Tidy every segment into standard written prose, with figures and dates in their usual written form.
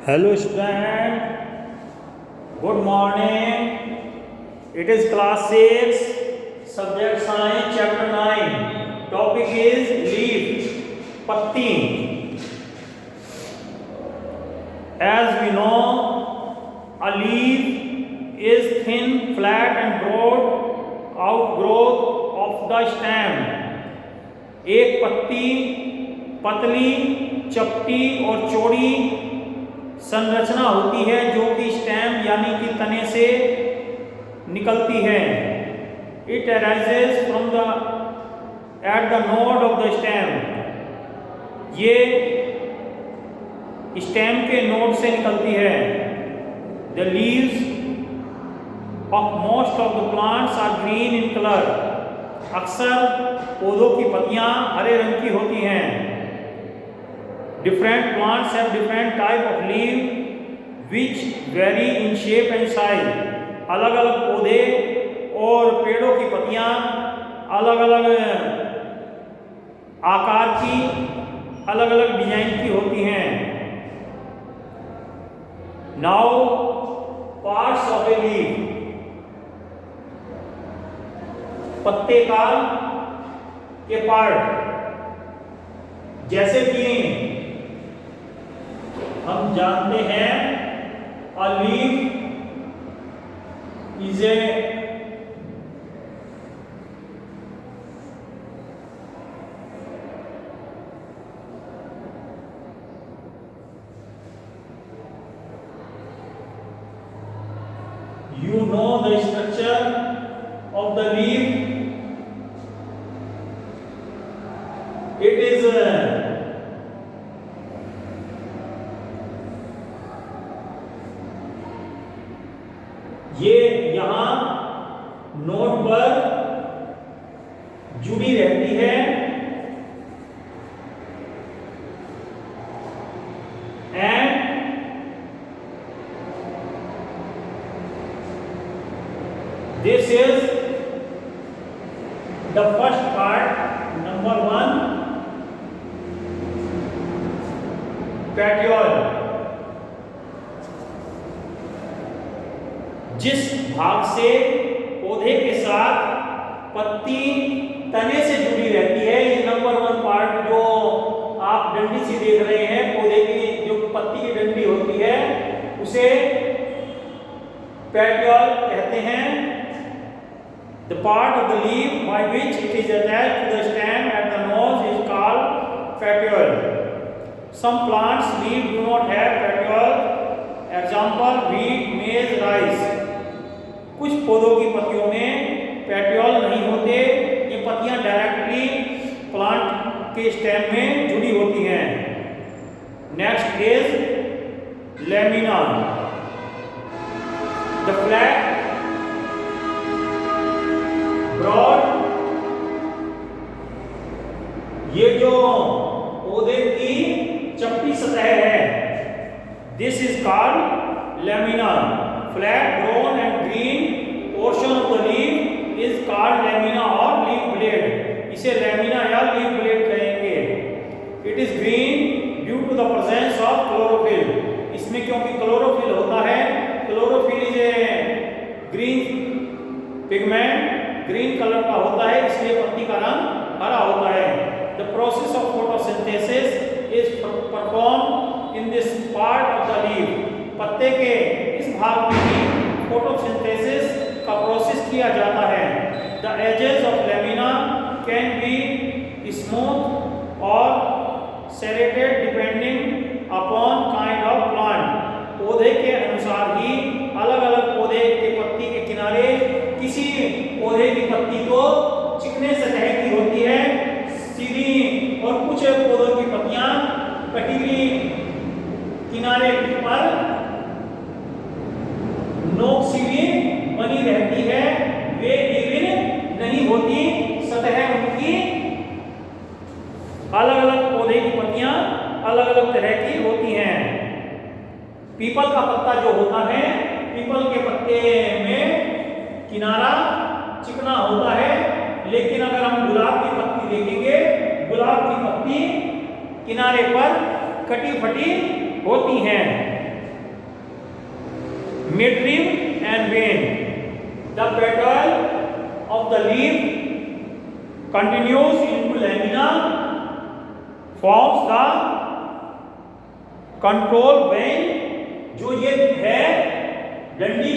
Hello student, good morning. It is class 6, subject science, chapter 9. Topic is leaf, patti. As we know, a leaf is thin, flat and broad outgrowth of the stem. एक पत्ती पतली, चपटी और चौड़ी संरचना होती है जो कि स्टेम यानी कि तने से निकलती है। It arises from the at the node of the stem. ये स्टेम के नोड से निकलती है। The leaves of most of the plants are green in colour. अक्सर पौधों की पत्तियां हरे रंग की होती हैं। Different plants have different type of leaf which vary in shape and size. अलग अलग पौधे और पेड़ों की पत्तियां अलग अलग आकार की, अलग अलग डिजाइन की होती हैं। Now parts of a leaf. पत्ते का के पार्ट, जैसे कि हम जानते हैं a leaf is a you know the structure of the leaf. It is ये यहां नोड पर जुड़ी रहती है and this is the first part, number 1, petiole. जिस भाग से पौधे के साथ पत्ती तने से जुड़ी रहती है, ये नंबर 1 पार्ट जो आप डंडी से देख रहे हैं, पौधे की जो पत्ती की डंडी होती है उसे पेट्योल कहते हैं। The part of the leaf by which it is attached to the stem at the node is called petiole. Some plants leaf do not have petiole. Example wheat, maize, rice. कुछ पौधों की पत्तियों में petiole नहीं होते। ये पत्तियां directly plant के स्टेम में जुड़ी होती हैं। Next is lamina. The flat broad, ये जो पौधे की चपटी सतह है, this is called lamina. Flat, brown and green portion of the leaf is called lamina or leaf blade. इसे lamina या leaf blade कहेंगे। It is green due to the presence of chlorophyll. इसमें क्योंकि chlorophyll होता है, chlorophyll is a green pigment, green colour का होता है, इसलिए पत्ती का रंग हरा होता है। The process of photosynthesis is performed in this part of the leaf. पत्ते के इस भाग में ही फोटोसिंथेसिस का प्रोसेस किया जाता है। The edges of lamina can be smooth और serrated depending upon kind of plant. पौधे के अनुसार ही अलग अलग पौधे के पत्ती के किनारे, किसी पौधे की पत्ती तो चिकने सतह की होती है, सीधी, और कुछ पौधों की पत्तियां कटीली किनारे पर नोक सीधी बनी रहती है। वे इवन नहीं होती, सतह उनकी अलग अलग पौधे की पत्तियां अलग अलग तरह की होती हैं। पीपल का पत्ता जो होता है, पीपल के पत्ते में किनारा चिकना होता है, लेकिन अगर हम गुलाब की पत्ती देखेंगे, गुलाब की पत्ती किनारे पर कटी फटी होती हैं। midrib and vein. The petal of the leaf continues into lamina, forms the control vein. जो ये है डंडी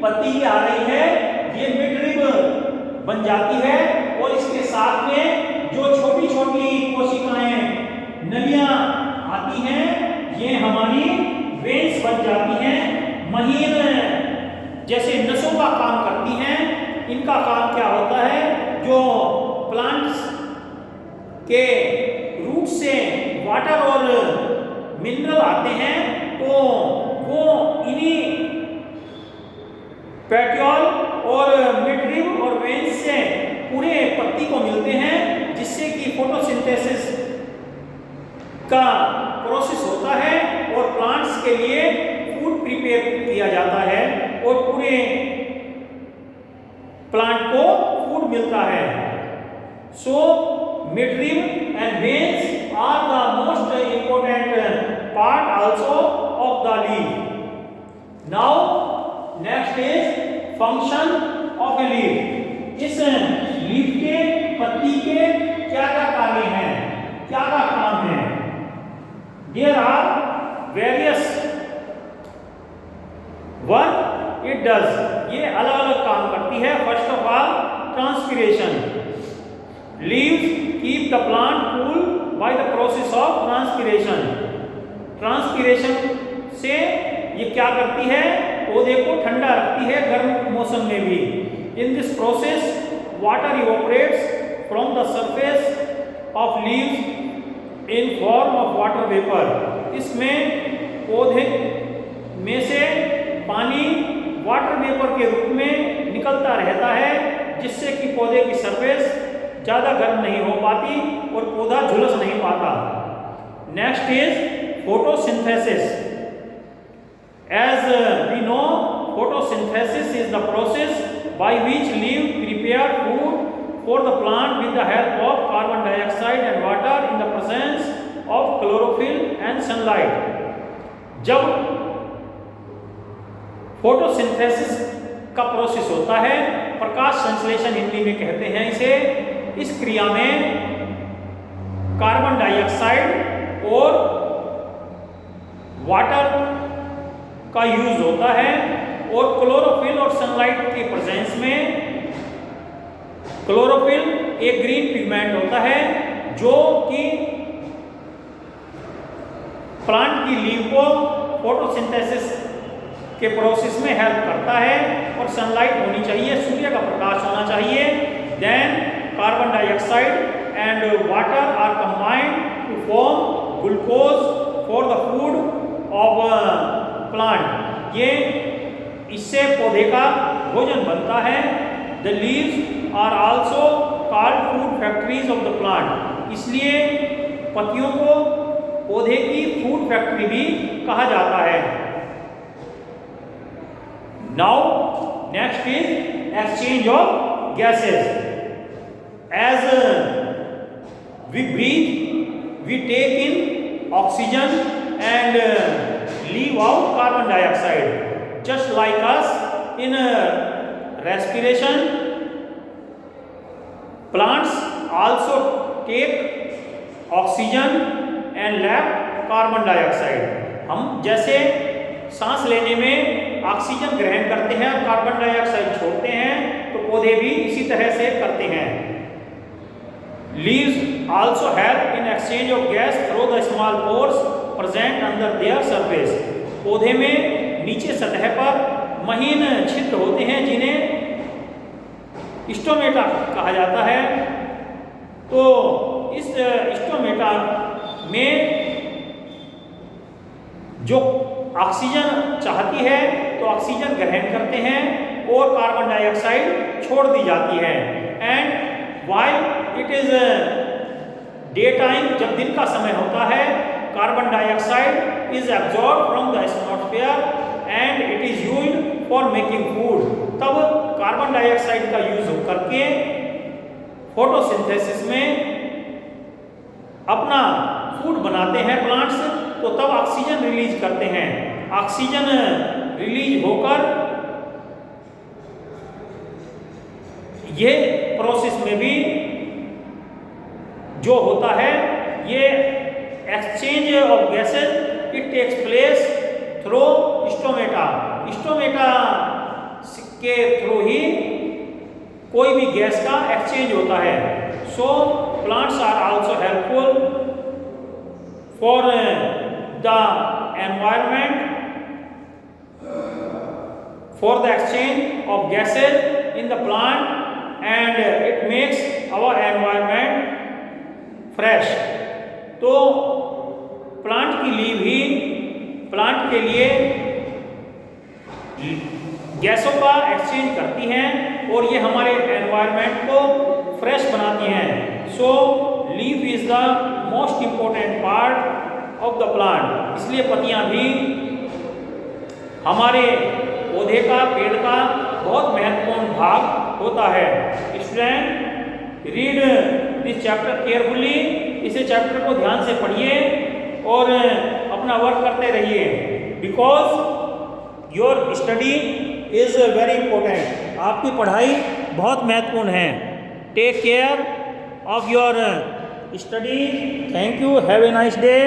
पत्ती आ रही है, ये मिडरिब बन जाती है और इसके साथ में जो छोटी छोटी कोशिकाएं नलियां आती हैं, ये हमारी वेन्स बन जाती हैं, महीन जैसे नसों का काम करती हैं। इनका काम क्या होता है, जो प्लांट्स के रूट से वाटर और मिनरल आते हैं, तो वो इन्हीं पेट्योल और मिडरिब और वेन्स से पूरे पत्ती को मिलते हैं, जिससे कि फोटोसिंथेसिस का प्रोसेस होता है और प्लांट्स के लिए फूड प्रिपेयर किया जाता है और पूरे प्लांट को फूड मिलता है। So midrib and veins are the most important part also of the leaf. Now next is function of a leaf. इस लीफ के पत्ती के क्या क्या कार्य हैं, क्या क्या काम है? There are various work it does. ये अलग अलग काम करती है। First of all, transpiration. Leaves keep the plant cool by the process of transpiration. Transpiration से ये क्या करती है, पौधे को ठंडा रखती है गर्म मौसम में भी। In this process water evaporates from the surface of leaves in form of water vapour. इसमें पौधे में से पानी वाटर वेपर के रूप में निकलता रहता है, जिससे कि पौधे की सरफेस ज़्यादा गर्म नहीं हो पाती और पौधा झुलस नहीं पाता। Next is photosynthesis. As we know, photosynthesis is the process by which leaves prepare food for the plant with the help of carbon dioxide and water in the presence of chlorophyll and sunlight. जब photosynthesis का process होता है, प्रकाश संश्लेषण हिंदी में कहते हैं इसे, इस क्रिया में कार्बन डाइऑक्साइड और वाटर का यूज होता है और क्लोरोफिल और सनलाइट के प्रेजेंस में, क्लोरोफिल एक ग्रीन पिगमेंट होता है जो कि प्लांट की लीव को फोटोसिंथेसिस के प्रोसेस में हेल्प करता है, और सनलाइट होनी चाहिए, सूर्य का प्रकाश होना चाहिए। Then carbon dioxide and water are combined to form glucose for the food of plant. ये इससे पौधे का भोजन बनता है। The leaves are also called food factories of the plant. इसलिए पत्तियों को पौधे की फूड फैक्ट्री भी कहा जाता है। Now next is exchange of gases. As we breathe we take in oxygen and leave out carbon dioxide. Just like us in respiration, plants also take oxygen and left carbon dioxide. हम जैसे सांस लेने में oxygen ग्रहण करते हैं और carbon dioxide छोड़ते हैं, तो पौधे भी इसी तरह से करते हैं। Leaves also help in exchange of gas through the small pores present under their surface. पौधे में नीचे सतह पर महीन छिद्र होते हैं जिन्हें स्टोमेटा कहा जाता है। तो इस स्टोमेटा में जो ऑक्सीजन चाहती है तो ऑक्सीजन ग्रहण करते हैं और कार्बन डाइऑक्साइड छोड़ दी जाती है। And while it is day time, जब दिन का समय होता है, carbon dioxide is absorb from the atmosphere and it is used for making food. तब कार्बन डाइऑक्साइड का यूज करके फोटोसिंथेसिस में अपना फूड बनाते हैं प्लांट्स, तो तब ऑक्सीजन रिलीज करते हैं। ऑक्सीजन रिलीज होकर ये प्रोसेस में भी जो होता है, ये exchange of gases it takes place through stomata. Stomata के थ्रू ही कोई भी गैस का एक्सचेंज होता है। So plants are also helpful for the environment, for the exchange of gases in the plant, and it makes our environment fresh. तो plant की leave ही प्लांट के लिए गैसों का एक्सचेंज करती हैं और ये हमारे एनवायरनमेंट को फ्रेश बनाती हैं। So leaf is the most important part of the plant. इसलिए पत्तियां भी हमारे पौधे का, पेड़ का बहुत महत्वपूर्ण भाग होता है। Student, read this chapter carefully. इसे चैप्टर को ध्यान से पढ़िए और अपना वर्क करते रहिए, because your study is very important. आपकी पढ़ाई बहुत महत्वपूर्ण है। Take care of your study. Thank you. Have a nice day.